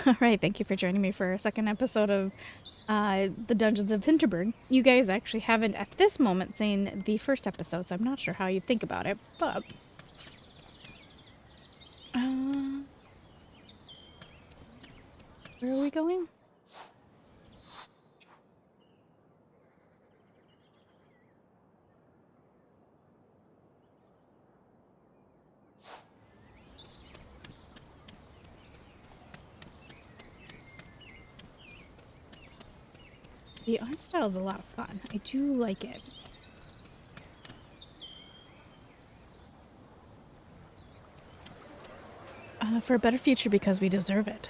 All right, thank you for joining me for a second episode of the Dungeons of Hinterberg. You guys actually haven't, at this moment, seen the first episode, so I'm not sure how you think about it, but... where are we going? The art style is a lot of fun. I do like it. For a better future because we deserve it.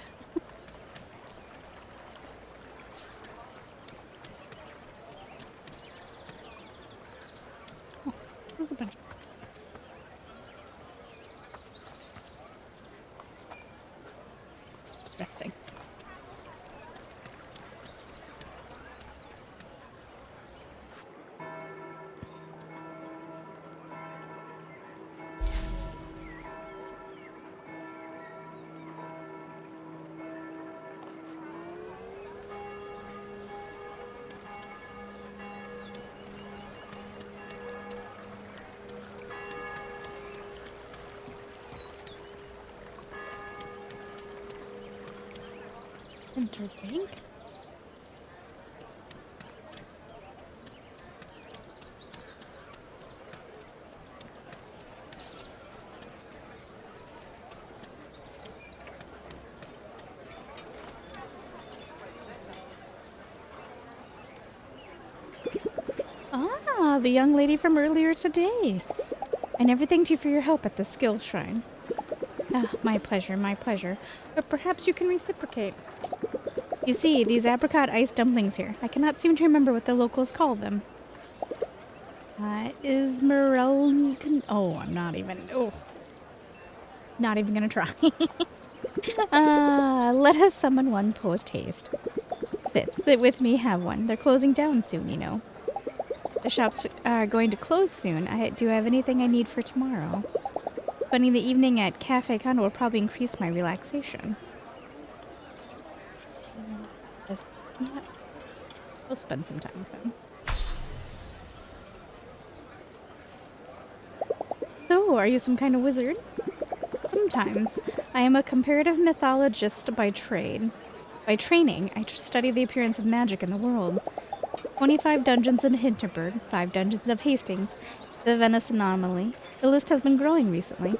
Oh, there's a bunch. Resting. Hinterberg? Ah, the young lady from earlier today. I never thanked you for your help at the skill shrine. Ah, my pleasure, my pleasure. But perhaps you can reciprocate. You see, these apricot ice dumplings here, I cannot seem to remember what the locals call them. Oh, I'm not even... Oh. Not even gonna try. Let us summon one post-haste. Sit with me, have one. They're closing down soon, you know. The shops are going to close soon. Do I have anything I need for tomorrow? Spending the evening at Cafe Condo will probably increase my relaxation. Yeah, we'll spend some time with him. So, are you some kind of wizard? Sometimes. I am a comparative mythologist by trade. By training, I study the appearance of magic in the world. 25 dungeons in Hinterberg, 5 dungeons of Hastings, the Venice Anomaly. The list has been growing recently.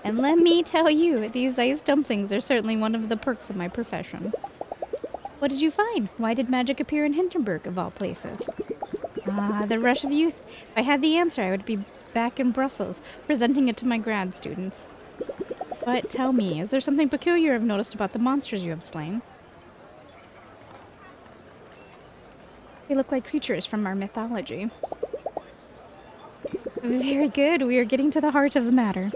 And let me tell you, these ice dumplings are certainly one of the perks of my profession. What did you find? Why did magic appear in Hinterberg, of all places? Ah, the rush of youth. If I had the answer, I would be back in Brussels, presenting it to my grad students. But tell me, is there something peculiar I've noticed about the monsters you have slain? They look like creatures from our mythology. Very good. We are getting to the heart of the matter.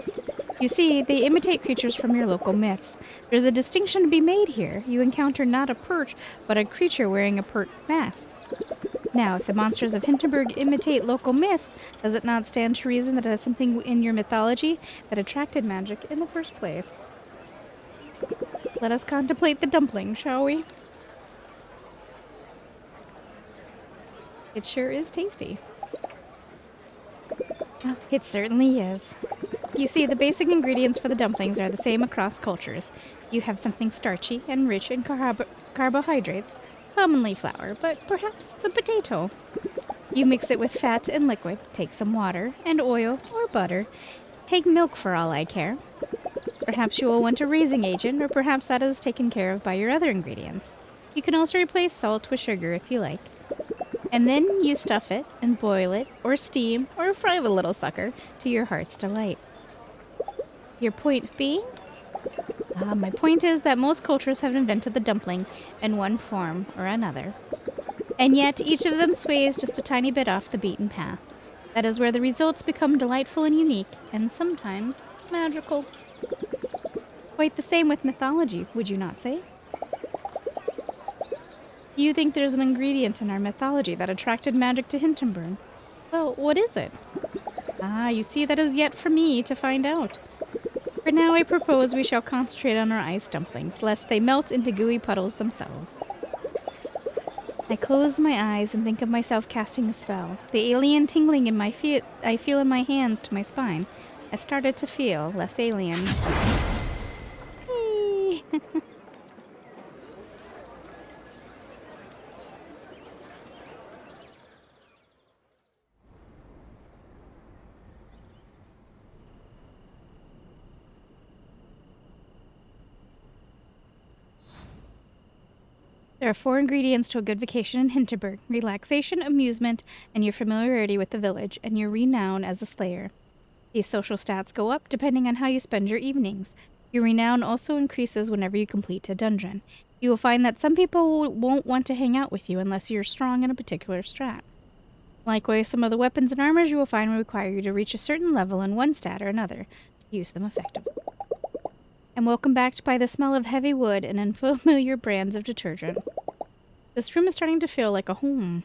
You see, they imitate creatures from your local myths. There's a distinction to be made here. You encounter not a perch, but a creature wearing a perch mask. Now, if the monsters of Hinterberg imitate local myths, does it not stand to reason that it has something in your mythology that attracted magic in the first place? Let us contemplate the dumpling, shall we? It sure is tasty. Oh, it certainly is. You see, the basic ingredients for the dumplings are the same across cultures. You have something starchy and rich in carbohydrates, commonly flour, but perhaps the potato. You mix it with fat and liquid. Take some water and oil or butter. Take milk for all I care. Perhaps you will want a raising agent, or perhaps that is taken care of by your other ingredients. You can also replace salt with sugar if you like. And then you stuff it and boil it, or steam, or fry the little sucker to your heart's delight. Your point being? My point is that most cultures have invented the dumpling in one form or another. And yet, each of them sways just a tiny bit off the beaten path. That is where the results become delightful and unique, and sometimes magical. Quite the same with mythology, would you not say? You think there's an ingredient in our mythology that attracted magic to Hinterberg? Well, what is it? Ah, you see, that is yet for me to find out. For now, I propose we shall concentrate on our ice dumplings, lest they melt into gooey puddles themselves. I close my eyes and think of myself casting a spell. The alien tingling in my feet I feel in my hands to my spine. I started to feel less alien. Hey. There are 4 ingredients to a good vacation in Hinterberg: relaxation, amusement, and your familiarity with the village, and your renown as a slayer. These social stats go up depending on how you spend your evenings. Your renown also increases whenever you complete a dungeon. You will find that some people won't want to hang out with you unless you're strong in a particular strat. Likewise, some of the weapons and armors you will find will require you to reach a certain level in one stat or another to use them effectively. I'm welcomed back by the smell of heavy wood and unfamiliar brands of detergent. This room is starting to feel like a home.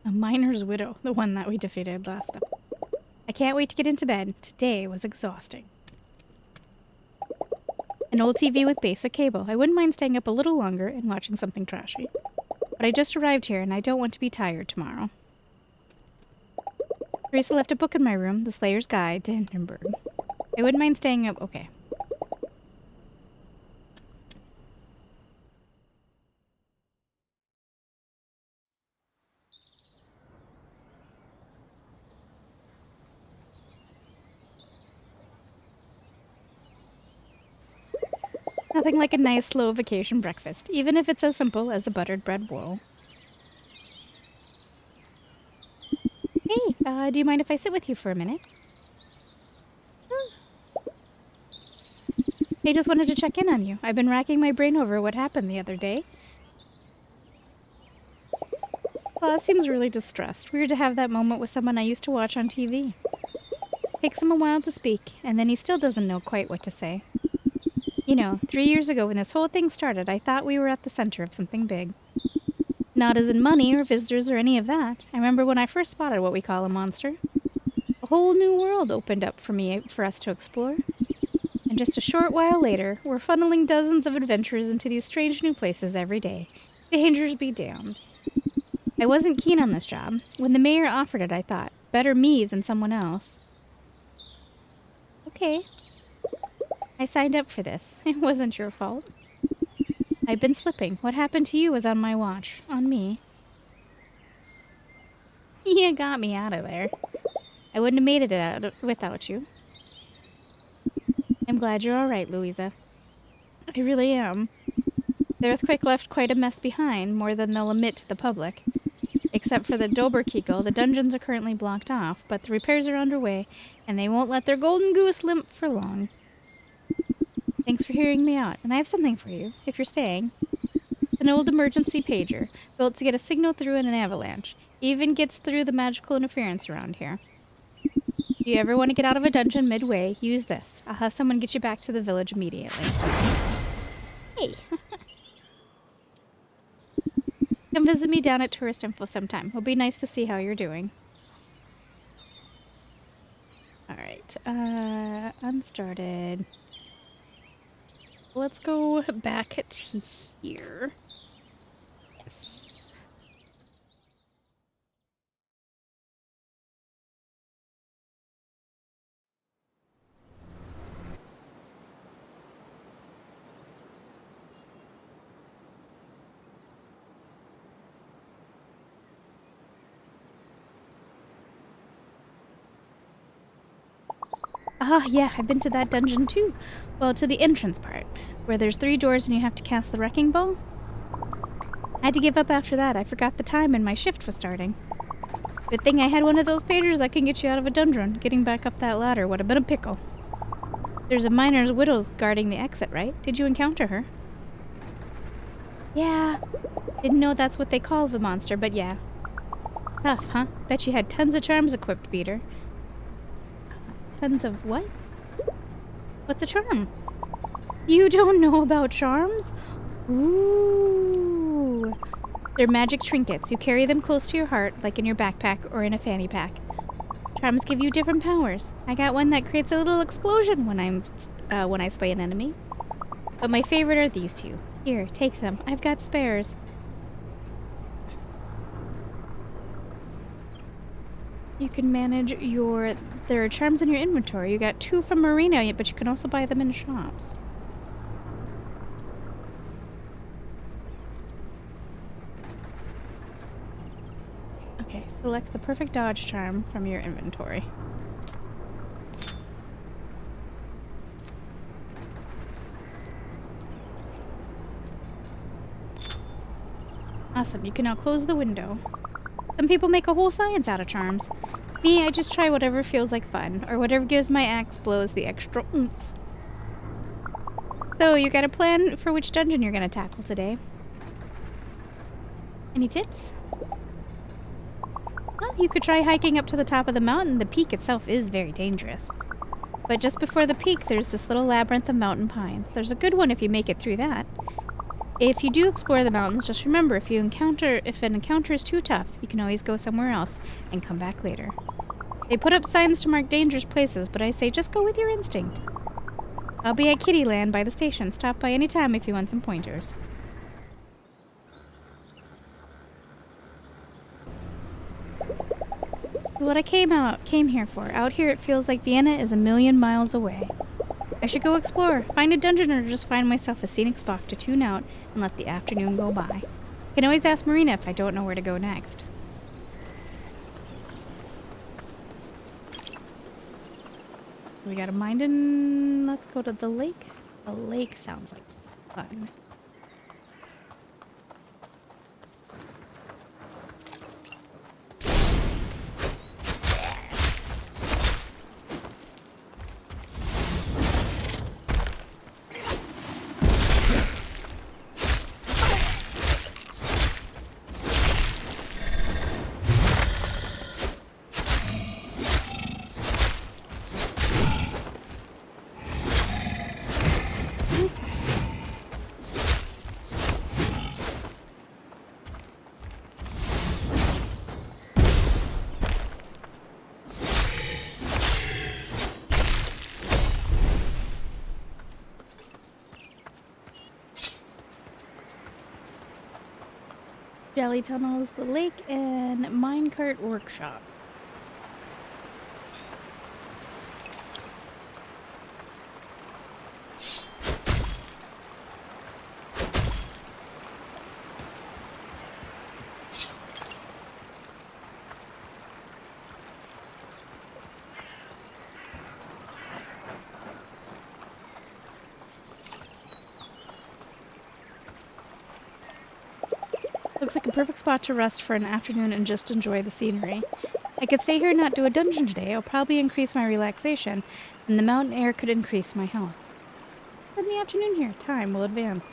A miner's widow, the one that we defeated last time. I can't wait to get into bed. Today was exhausting. An old TV with basic cable. I wouldn't mind staying up a little longer and watching something trashy. But I just arrived here and I don't want to be tired tomorrow. Teresa left a book in my room, The Slayer's Guide to Hindenburg. I wouldn't mind staying up. Okay. Nothing like a nice, slow vacation breakfast, even if it's as simple as a buttered bread bowl. Hey, do you mind if I sit with you for a minute? I just wanted to check in on you. I've been racking my brain over what happened the other day. Claus seems really distressed. Weird to have that moment with someone I used to watch on TV. Takes him a while to speak, and then he still doesn't know quite what to say. You know, 3 years ago when this whole thing started, I thought we were at the center of something big. Not as in money or visitors or any of that. I remember when I first spotted what we call a monster. A whole new world opened up for us to explore. And just a short while later, we're funneling dozens of adventurers into these strange new places every day. Dangers be damned. I wasn't keen on this job. When the mayor offered it, I thought, better me than someone else. Okay. I signed up for this. It wasn't your fault. I've been slipping. What happened to you was on my watch. On me. You got me out of there. I wouldn't have made it out without you. I'm glad you're alright, Louisa. I really am. The earthquake left quite a mess behind, more than they'll admit to the public. Except for the Doberkegel, the dungeons are currently blocked off, but the repairs are underway, and they won't let their golden goose limp for long. Thanks for hearing me out, and I have something for you, if you're staying. It's an old emergency pager, built to get a signal through in an avalanche. Even gets through the magical interference around here. If you ever want to get out of a dungeon midway, use this. I'll have someone get you back to the village immediately. Hey! Come visit me down at Tourist Info sometime. It'll be nice to see how you're doing. Alright, unstarted. Let's go back to here. Yes. Ah, yeah, I've been to that dungeon too. Well, to the entrance part, where there's 3 doors and you have to cast the wrecking ball. I had to give up after that. I forgot the time and my shift was starting. Good thing I had one of those pagers that can get you out of a dungeon. Getting back up that ladder would have been a pickle. There's a miner's widow guarding the exit, right? Did you encounter her? Yeah. Didn't know that's what they call the monster, but yeah. Tough, huh? Bet she had tons of charms equipped, beat her. Tons of what? What's a charm? You don't know about charms? Ooh. They're magic trinkets. You carry them close to your heart, like in your backpack or in a fanny pack. Charms give you different powers. I got one that creates a little explosion when I slay an enemy. But my favorite are these two. Here, take them. I've got spares. You can manage your... There are charms in your inventory. You got 2 from Marina, but you can also buy them in shops. Okay, select the perfect dodge charm from your inventory. Awesome, you can now close the window. Some people make a whole science out of charms. Me, I just try whatever feels like fun, or whatever gives my axe blows the extra oomph. So, you got a plan for which dungeon you're gonna tackle today? Any tips? Well, you could try hiking up to the top of the mountain. The peak itself is very dangerous. But just before the peak, there's this little labyrinth of mountain pines. There's a good one if you make it through that. If you do explore the mountains, just remember, if an encounter is too tough, you can always go somewhere else and come back later. They put up signs to mark dangerous places, but I say just go with your instinct. I'll be at Kittyland by the station. Stop by any time if you want some pointers. So what I came here for. Out here it feels like Vienna is a million miles away. I should go explore, find a dungeon, or just find myself a scenic spot to tune out and let the afternoon go by. I can always ask Marina if I don't know where to go next. So we got a mind in... Let's go to the lake. The lake sounds like fun. Jelly Tunnels, the lake, and Minecart Workshop. Looks like a perfect spot to rest for an afternoon and just enjoy the scenery. I could stay here and not do a dungeon today. It'll probably increase my relaxation, and the mountain air could increase my health. In the afternoon here, time will advance.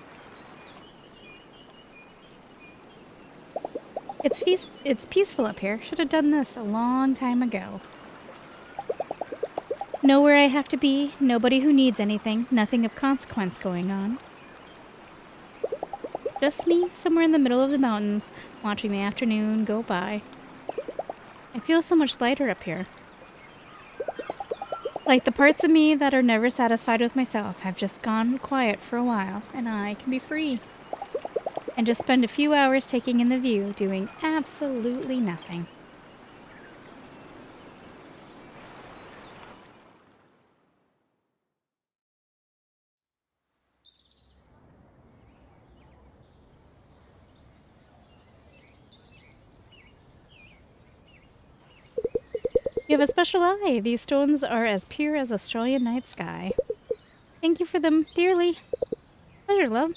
It's peaceful up here. Should have done this a long time ago. Know where I have to be, nobody who needs anything, nothing of consequence going on. Just me, somewhere in the middle of the mountains, watching the afternoon go by. I feel so much lighter up here. Like the parts of me that are never satisfied with myself have just gone quiet for a while, and I can be free. And just spend a few hours taking in the view, doing absolutely nothing. You have a special eye. These stones are as pure as Australian night sky. Thank you for them dearly. Pleasure, love.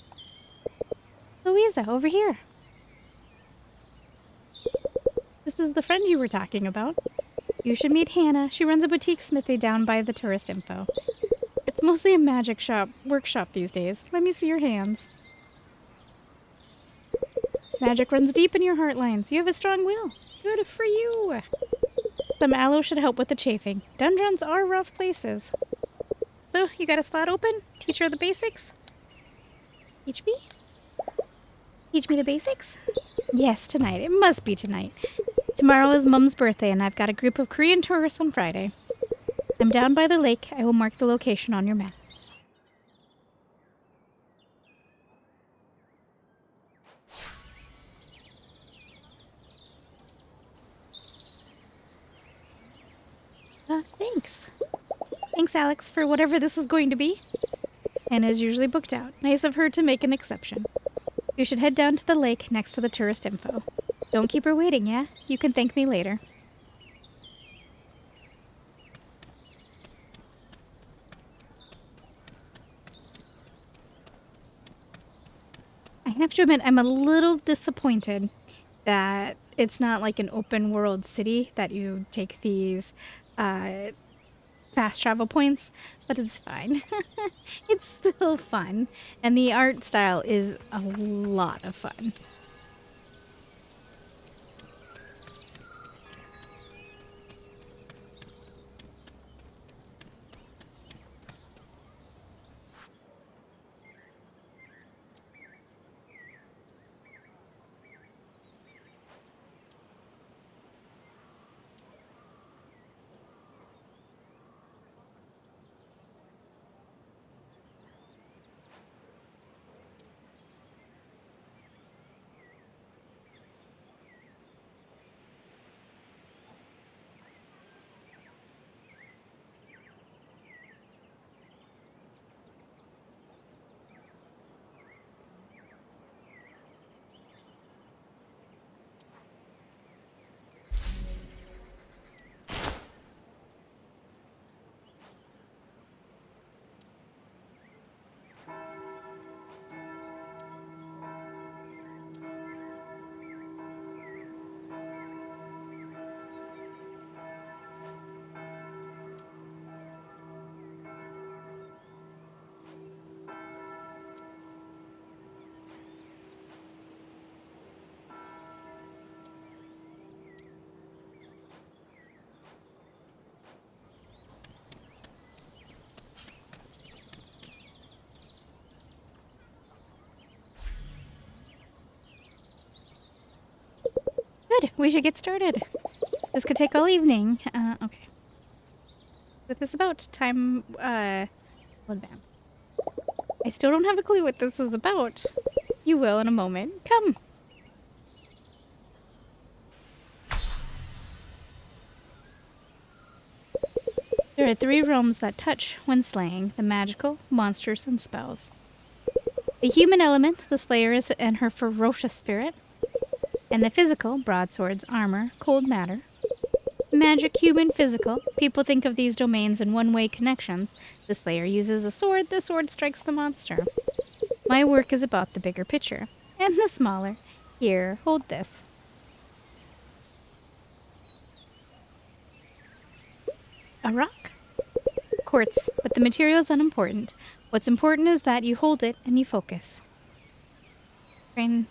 Louisa, over here. This is the friend you were talking about. You should meet Hannah. She runs a boutique smithy down by the tourist info. It's mostly a magic workshop these days. Let me see your hands. Magic runs deep in your heart lines. You have a strong will. Good for you. Some aloe should help with the chafing. Dungeons are rough places. So, you got a slot open? Teach her the basics? Teach me? Teach me the basics? Yes, tonight. It must be tonight. Tomorrow is Mum's birthday, and I've got a group of Korean tourists on Friday. I'm down by the lake. I will mark the location on your map. Thanks. Thanks, Alex, for whatever this is going to be. Anna's usually booked out. Nice of her to make an exception. You should head down to the lake next to the tourist info. Don't keep her waiting, yeah? You can thank me later. I have to admit, I'm a little disappointed that it's not like an open world city that you take these fast travel points, but it's fine. It's still fun, and the art style is a lot of fun. Good, we should get started. This could take all evening. Okay. With this about time, will advance. I still don't have a clue what this is about. You will in a moment. Come. There are 3 realms that touch when slaying: the magical, monsters, and spells. The human element, the slayer and her ferocious spirit. And the physical, broadswords, armor, cold matter. Magic, human, physical. People think of these domains in one-way connections. The slayer uses a sword, the sword strikes the monster. My work is about the bigger picture. And the smaller. Here, hold this. A rock? Quartz, but the material is unimportant. What's important is that you hold it and you focus. Train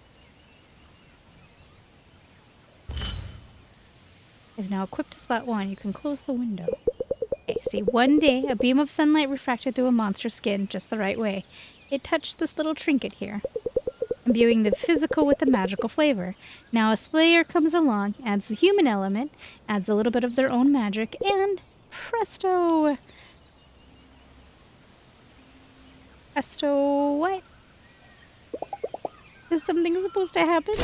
is now equipped to slot 1. You can close the window. Okay, see, one day, a beam of sunlight refracted through a monster's skin just the right way. It touched this little trinket here, imbuing the physical with the magical flavor. Now a slayer comes along, adds the human element, adds a little bit of their own magic, and presto! Presto what? Is something supposed to happen?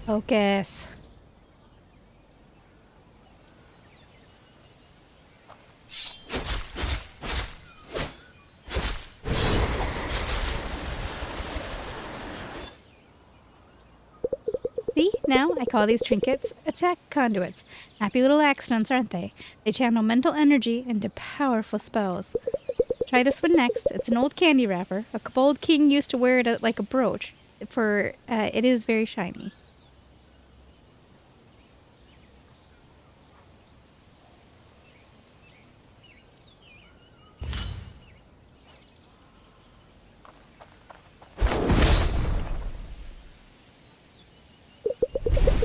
Focus. See, now I call these trinkets attack conduits. Happy little accidents, aren't they? They channel mental energy into powerful spells. Try this one next. It's an old candy wrapper. A kobold king used to wear it like a brooch, for it is very shiny.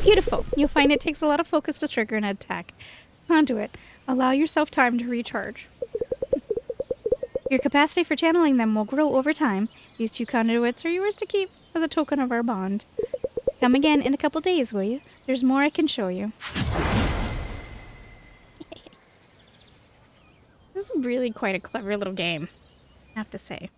Beautiful. You'll find it takes a lot of focus to trigger an attack. Conduit. Allow yourself time to recharge. Your capacity for channeling them will grow over time. These 2 conduits are yours to keep as a token of our bond. Come again in a couple days, will you? There's more I can show you. This is really quite a clever little game, I have to say.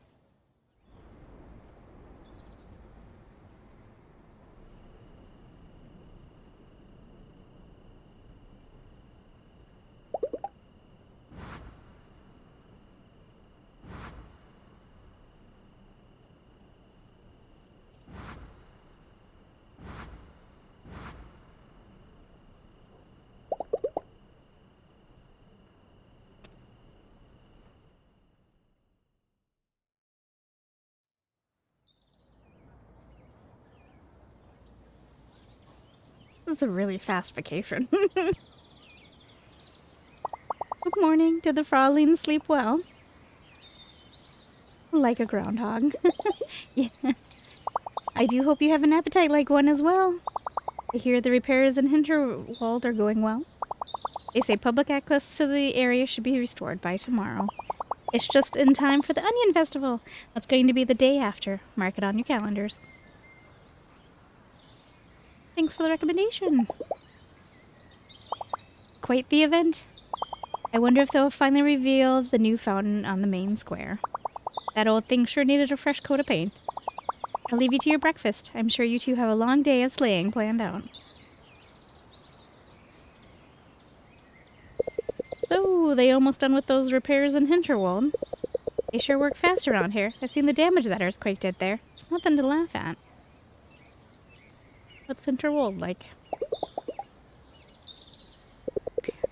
This is a really fast vacation. Good morning. Did the Fraulein sleep well? Like a groundhog. Yeah. I do hope you have an appetite like one as well. I hear the repairs in Hinterwald are going well. They say public access to the area should be restored by tomorrow. It's just in time for the Onion Festival. That's going to be the day after. Mark it on your calendars. Thanks for the recommendation. Quite the event. I wonder if they'll finally reveal the new fountain on the main square. That old thing sure needed a fresh coat of paint. I'll leave you to your breakfast. I'm sure you two have a long day of sleighing planned out. So, they almost done with those repairs in Hinterwald. They sure work fast around here. I've seen the damage that earthquake did there. It's nothing to laugh at. What's Hinterwald like?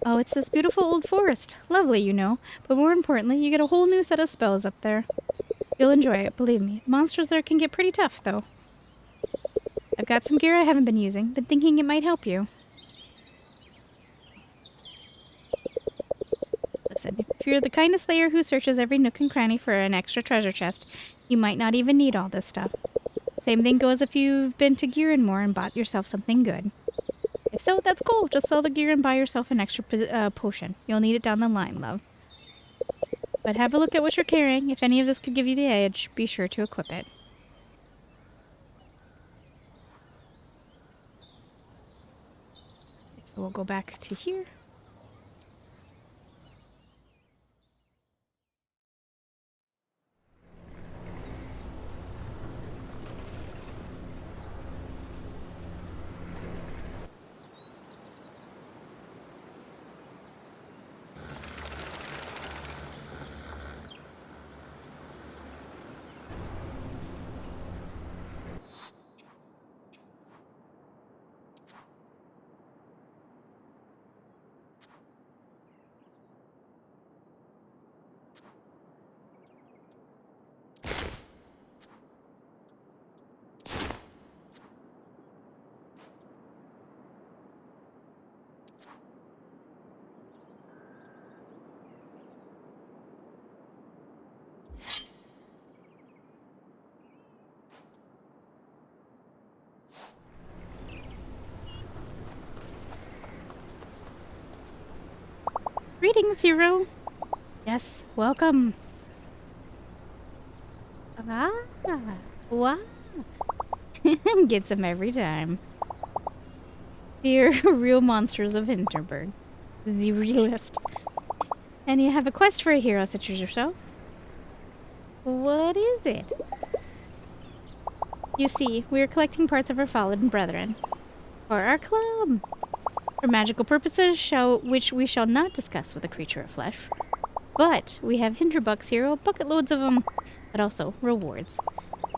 Oh, it's this beautiful old forest. Lovely, you know. But more importantly, you get a whole new set of spells up there. You'll enjoy it, believe me. The monsters there can get pretty tough, though. I've got some gear I haven't been using. Been thinking it might help you. Listen, if you're the kind of slayer who searches every nook and cranny for an extra treasure chest, you might not even need all this stuff. Same thing goes if you've been to Gearinmore and bought yourself something good. If so, that's cool. Just sell the gear and buy yourself an extra potion. You'll need it down the line, love. But have a look at what you're carrying. If any of this could give you the edge, be sure to equip it. So we'll go back to here. Greetings, hero. Yes, welcome. Ah, wow. Gets him every time. We're real monsters of Hinterberg. The realist. And you have a quest for a hero such as yourself? What is it? You see, we are collecting parts of our fallen brethren. For our club. For magical purposes, which we shall not discuss with a creature of flesh. But we have Hinterbucks here, bucket loads of them. But also, rewards.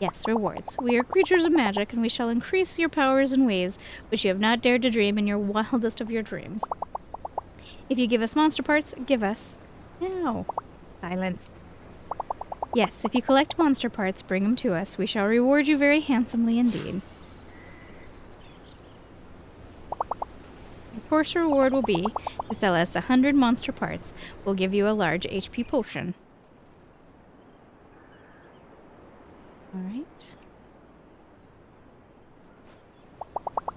Yes, rewards. We are creatures of magic, and we shall increase your powers in ways which you have not dared to dream in your wildest of your dreams. If you give us monster parts, give us... Now. Silence. Yes, if you collect monster parts, bring them to us. We shall reward you very handsomely indeed. Your first reward will be to sell us 100 monster parts. We'll give you a large HP potion. Alright.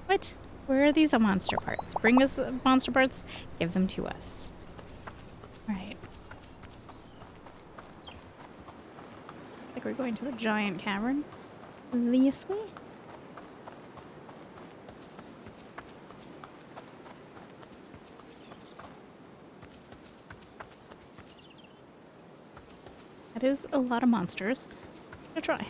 What? Where are these monster parts? Bring us monster parts, give them to us. Alright. like we're going to the giant cavern. This way? That is a lot of monsters. I'm gonna try.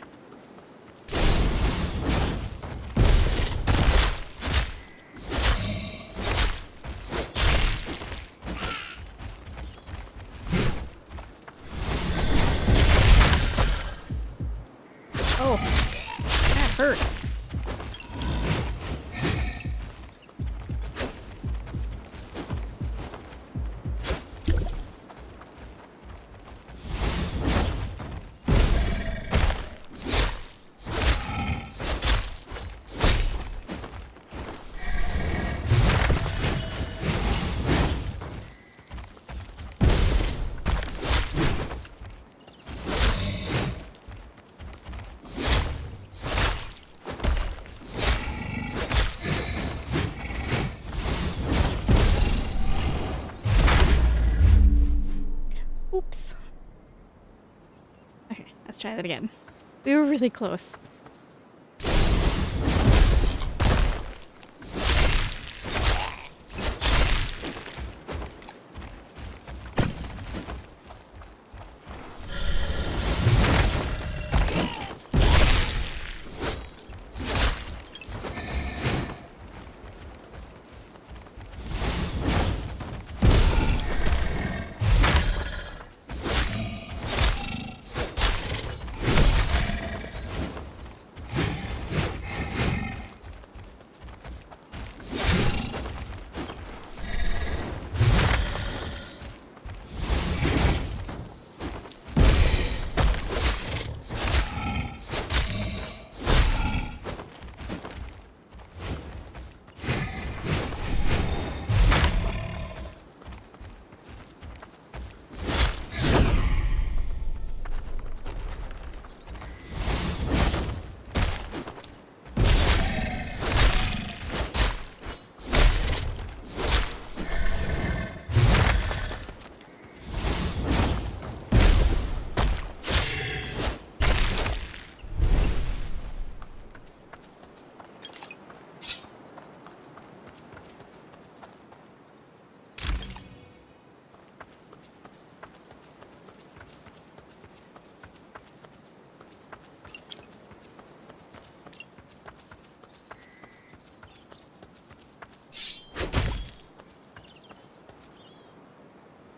Oh, that hurt. Oops. Okay, let's try that again. We were really close.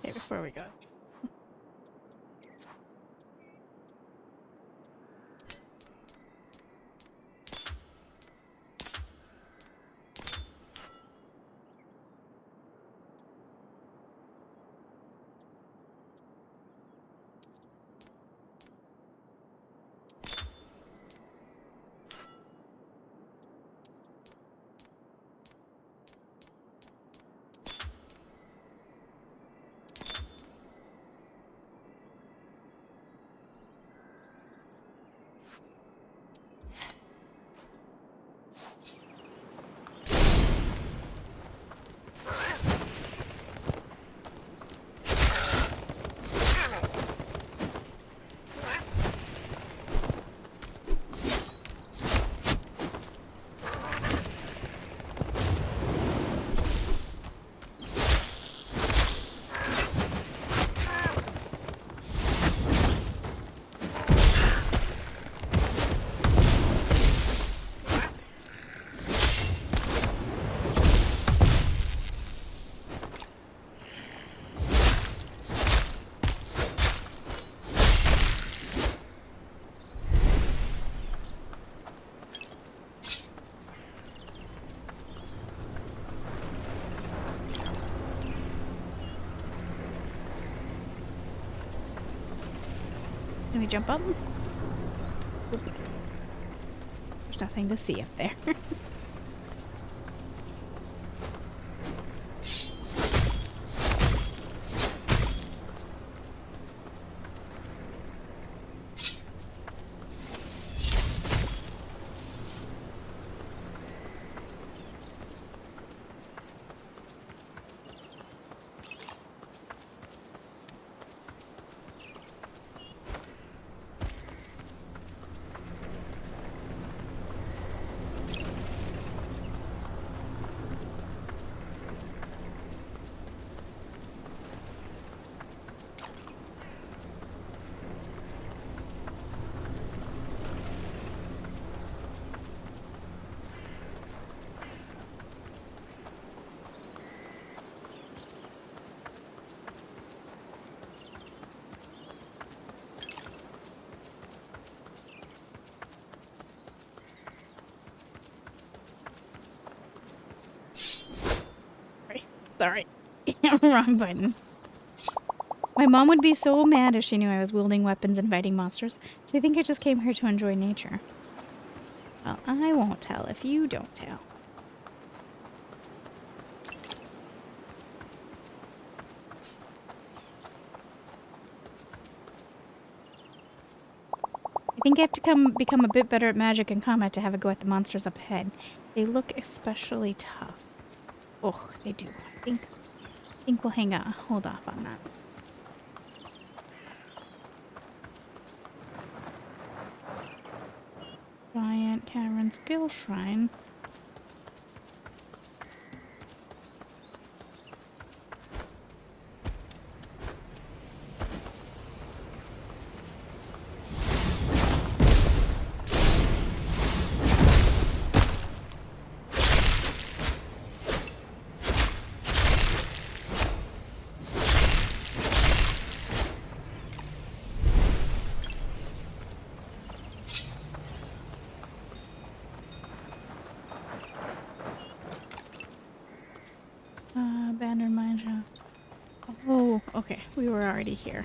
Okay, before we go. Can we jump up? Oop. There's nothing to see up there. sorry. Wrong button. My mom would be so mad if she knew I was wielding weapons and fighting monsters. She'd think I just came here to enjoy nature. Well, I won't tell if you don't tell. I think I have to become a bit better at magic and combat to have a go at the monsters up ahead. They look especially tough. Oh, they do. I think we'll hold off on that. Giant Cavern skill shrine. Abandoned mine shaft. Oh, okay. We were already here.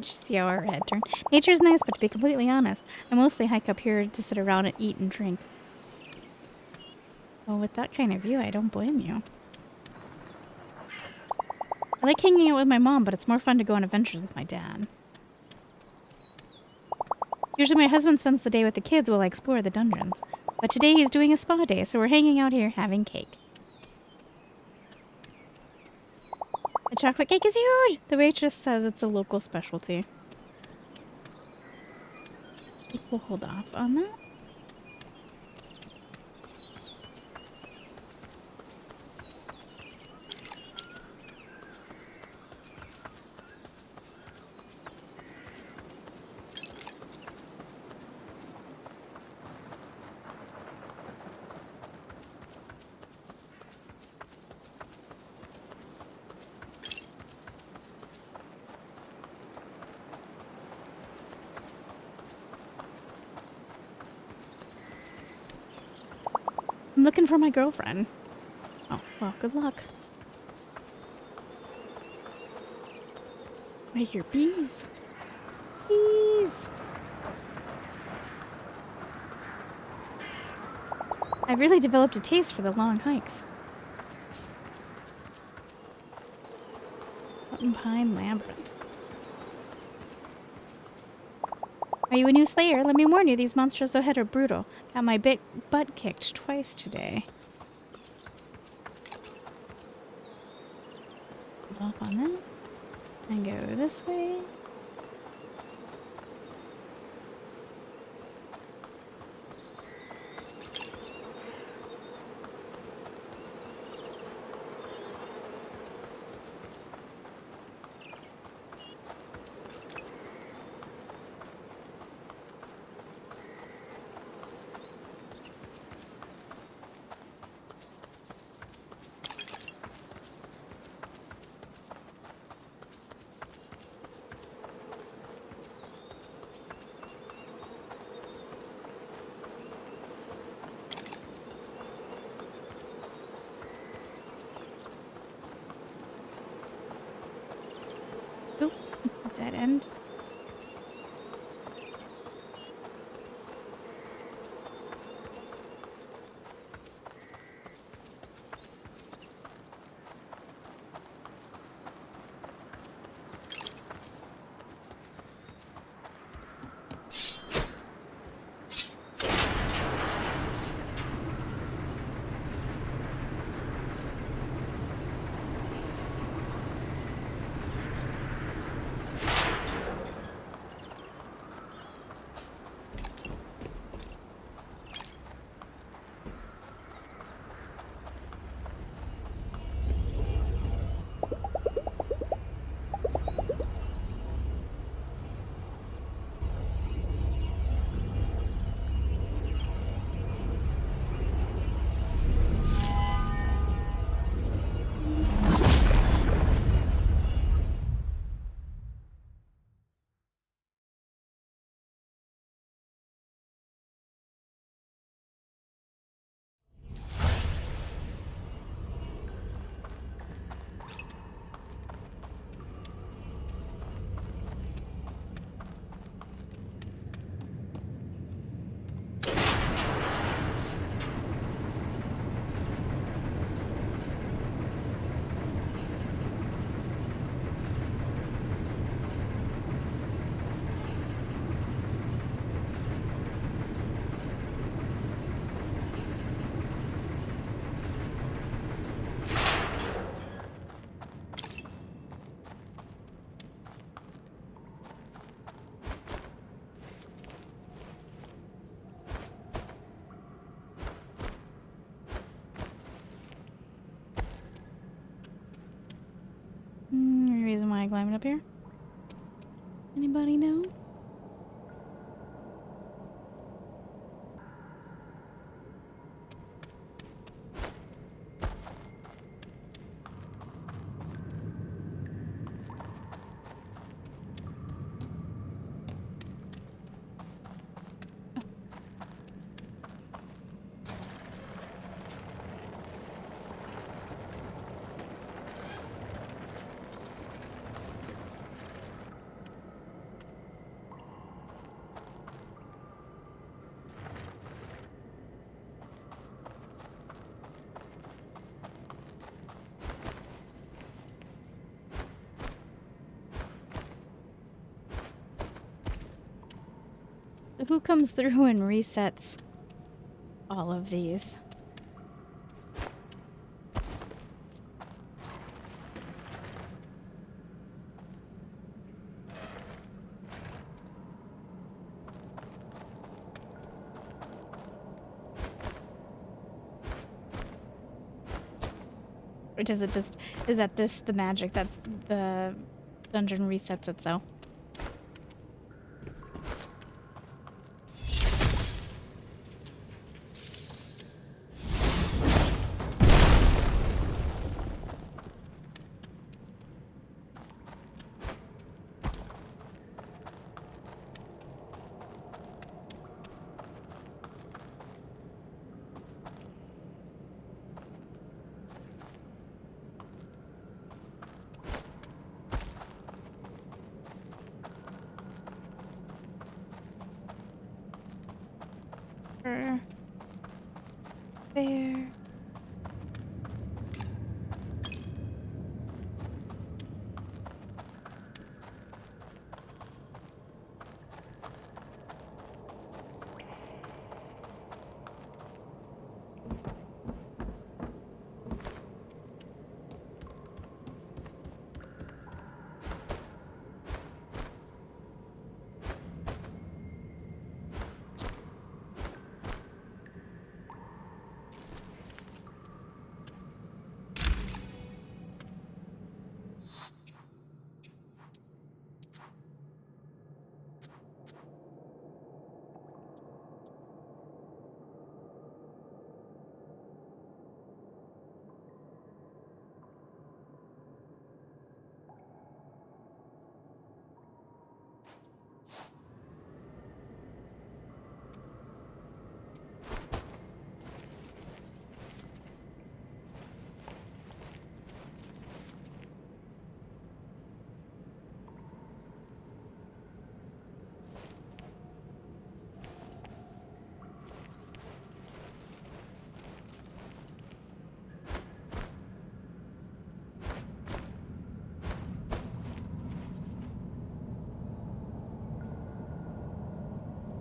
Just see how our head turned. Nature's nice, but to be completely honest, I mostly hike up here to sit around and eat and drink. Well, with that kind of view, I don't blame you. I like hanging out with my mom, but it's more fun to go on adventures with my dad. Usually my husband spends the day with the kids while I explore the dungeons. But today he's doing a spa day, so we're hanging out here having cake. The chocolate cake is huge! The waitress says it's a local specialty. I think we'll hold off on that. I'm looking for my girlfriend. Oh, well, good luck. I hear bees. Bees. I've really developed a taste for the long hikes. Alpine labyrinth. Are you a new slayer? Let me warn you, these monsters ahead are brutal. Got my butt kicked twice today. Hold off on that. And go this way. up here? Anybody know? Who comes through and resets all of these? Or does it just, is that just the magic that the dungeon resets itself? There.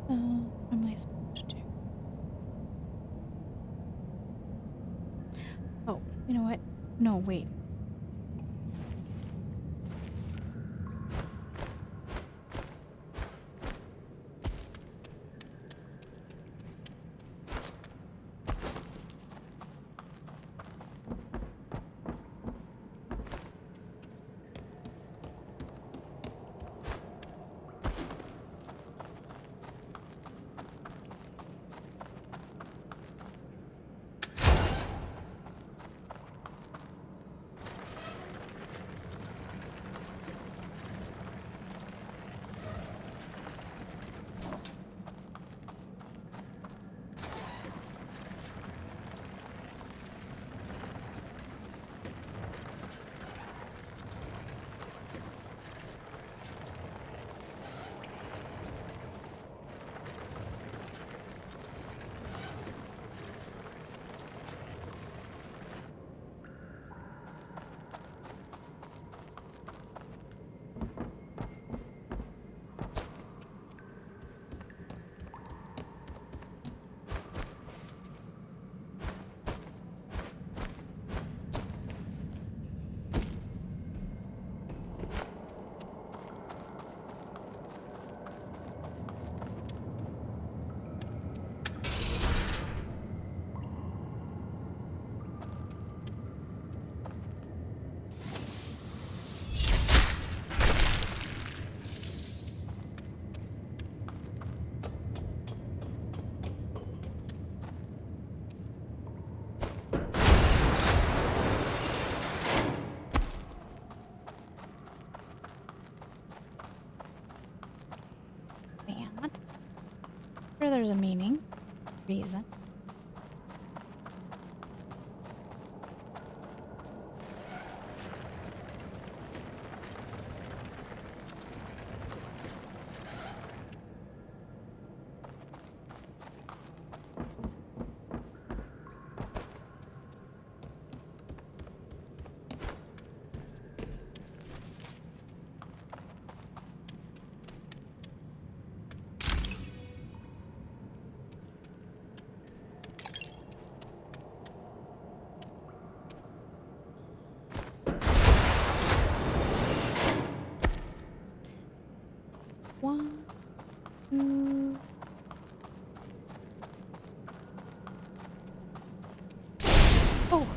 What am I supposed to do? Oh, you know what? No, wait. Sure, there's a meaning, reason. One, two. Oh.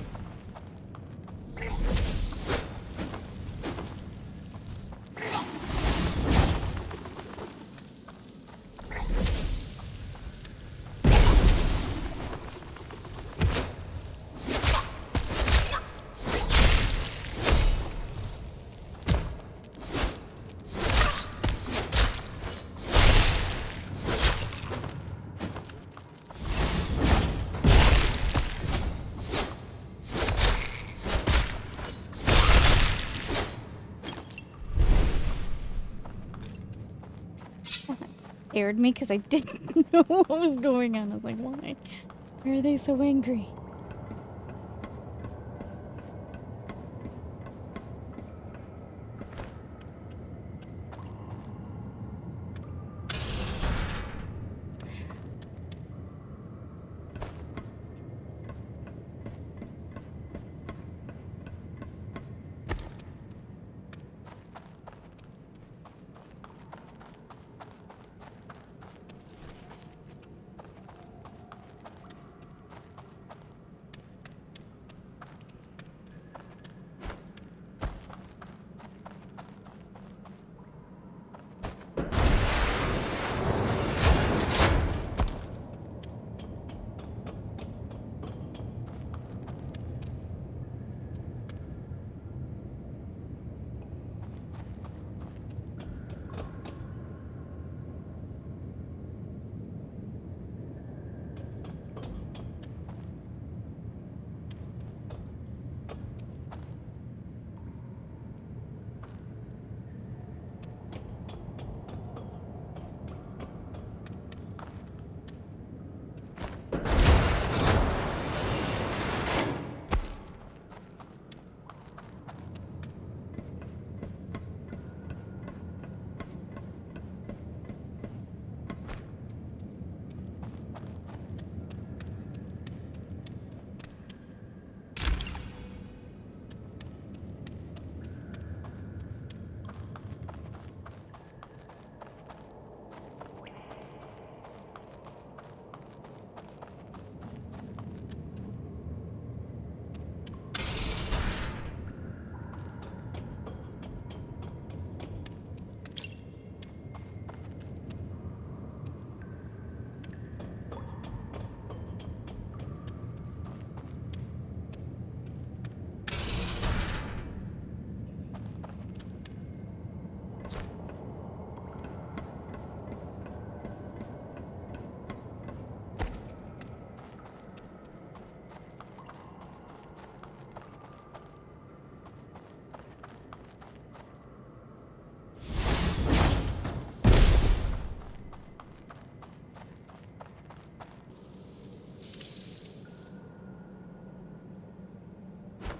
Scared me because I didn't know what was going on. I was like, why? Why are they so angry?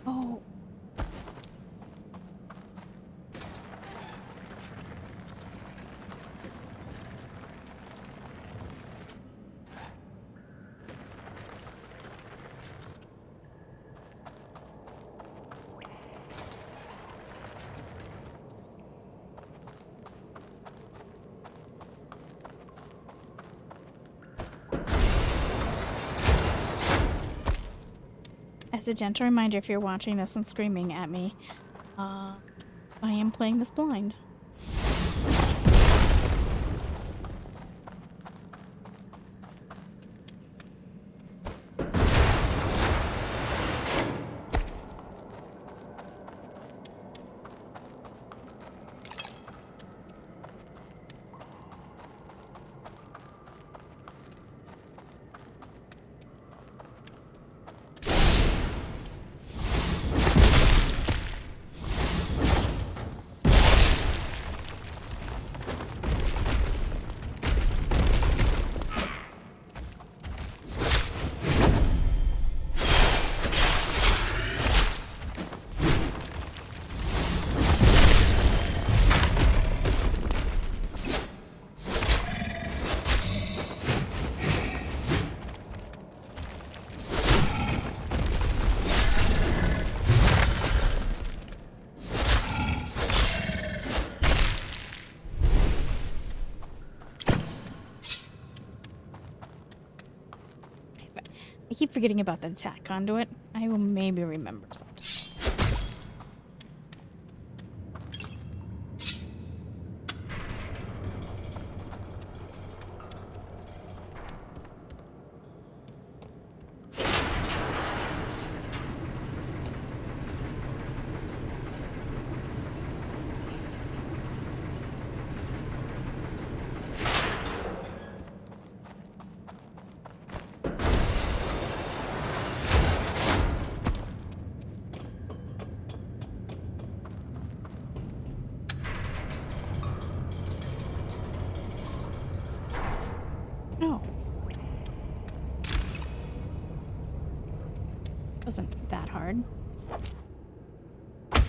Oh. As a gentle reminder, if you're watching this and screaming at me, I am playing this blind. I keep forgetting about the attack conduit. I will maybe remember something. Oh. Wasn't that hard. I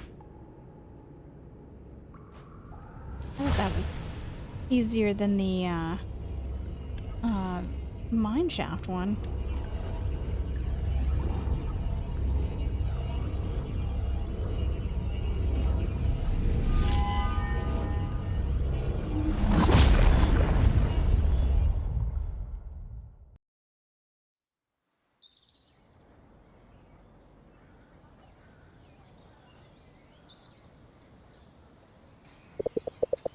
thought that was easier than the mine shaft one.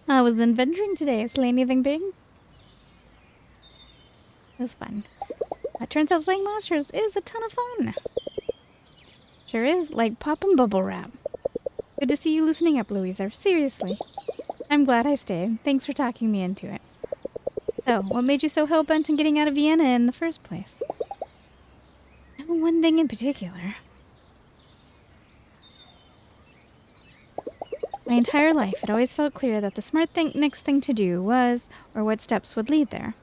How was the adventuring today? Slay anything big? It was fun. Turns out slaying monsters is a ton of fun. Sure is, like poppin' bubble wrap. Good to see you loosening up, Louisa. Seriously. I'm glad I stayed. Thanks for talking me into it. So, what made you so hell-bent on getting out of Vienna in the first place? One thing in particular. My entire life, it always felt clear that the next thing to do was, or what steps would lead there.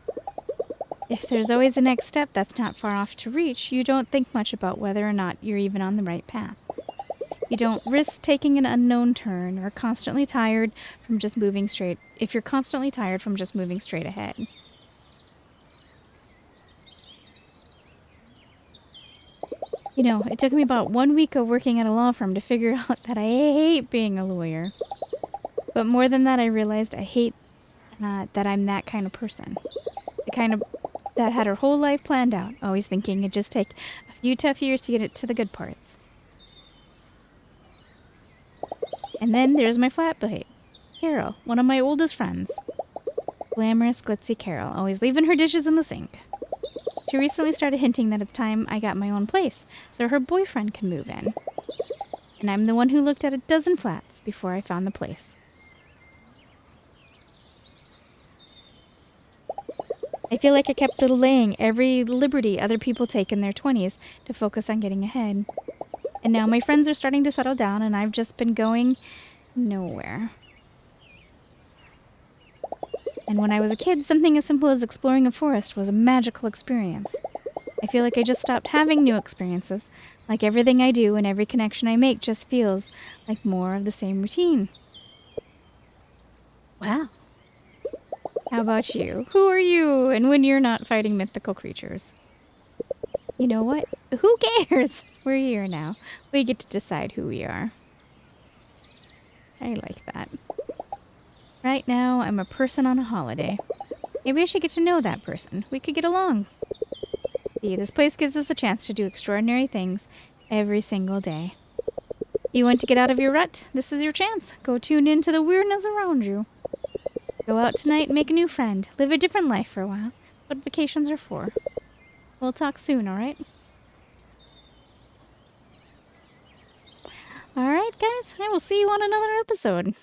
If there's always a next step that's not far off to reach, you don't think much about whether or not you're even on the right path. You don't risk taking an unknown turn or constantly tired from just moving straight, if you're constantly tired from just moving straight ahead. You know, it took me about 1 week of working at a law firm to figure out that I hate being a lawyer. But more than that, I realized I hate that I'm that kind of person. The kind of that had her whole life planned out, always thinking it'd just take a few tough years to get it to the good parts. And then there's my flatmate, Carol, one of my oldest friends. Glamorous, glitzy Carol, always leaving her dishes in the sink. She recently started hinting that it's time I got my own place, so her boyfriend can move in. And I'm the one who looked at a dozen flats before I found the place. I feel like I kept delaying every liberty other people take in their 20s to focus on getting ahead. And now my friends are starting to settle down and I've just been going nowhere. And when I was a kid, something as simple as exploring a forest was a magical experience. I feel like I just stopped having new experiences. Like everything I do and every connection I make just feels like more of the same routine. Wow. How about you? Who are you? And when you're not fighting mythical creatures? You know what? Who cares? We're here now. We get to decide who we are. I like that. Right now, I'm a person on a holiday. Maybe I should get to know that person. We could get along. See, this place gives us a chance to do extraordinary things every single day. You want to get out of your rut? This is your chance. Go tune into the weirdness around you. Go out tonight and make a new friend. Live a different life for a while. What vacations are for. We'll talk soon, alright? Alright, guys. I will see you on another episode.